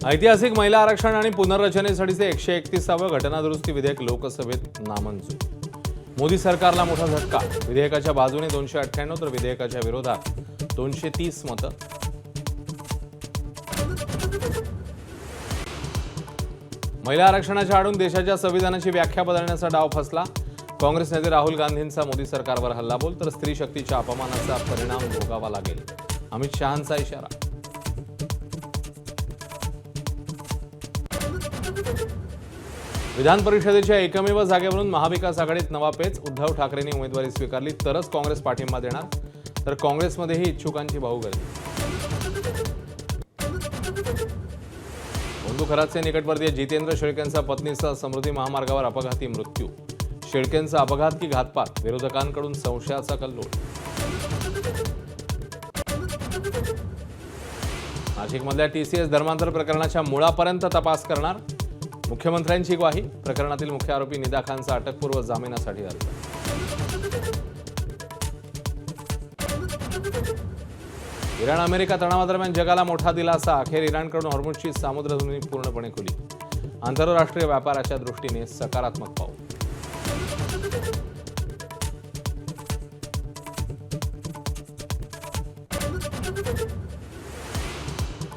ऐतिहासिक महिला आरक्षण आणि पुनर्रचनेसाठीचे 131वे घटना दुरुस्ती विधेयक लोकसभेत नामंजूर. मोदी सरकारला मोठा झटका. विधेयकाच्या बाजूने 298 तर विधेयकाच्या विरोधात 230 मतं. महिला आरक्षणाच्या आडून देशाच्या संविधानाची व्याख्या बदलण्याचा डाव फसला. काँग्रेस नेते राहुल गांधींचा मोदी सरकारवर हल्लाबोल. तर स्त्री शक्तीच्या अपमानाचा परिणाम भोगावा लागेल, अमित शहांचा इशारा. विधान परिषदेच्या एकमेव जागेवरून महाविकास आघाडीत नवा पेच. उद्धव ठाकरेंनी उमेदवारी स्वीकारली तरच काँग्रेस पाठिंबा देणार. तर काँग्रेसमध्येही इच्छुकांची भाऊगर्दी. बंधू खरातचे निकटवर्तीय जितेंद्र शेळकेंचा पत्नीचा समृद्धी महामार्गावर अपघाती मृत्यू. शेळकेंचा अपघात की घातपात, विरोधकांकडून संशयाचा कल्लोळ. नाशिकमधल्या TCS धर्मांतर प्रकरणाच्या मुळापर्यंत तपास करणार. मुख्यमंत्र्यांची ग्वाही. प्रकरणातील मुख्य आरोपी निदा खानचा अटकपूर्व जामिनासाठी अर्ज. इराण अमेरिका तणावादरम्यान जगाला मोठा दिलासा. अखेर इराणकडून हॉर्मुझची सामुद्रधुनी पूर्णपणे खुली. आंतरराष्ट्रीय व्यापाराच्या दृष्टीने सकारात्मक पाऊल.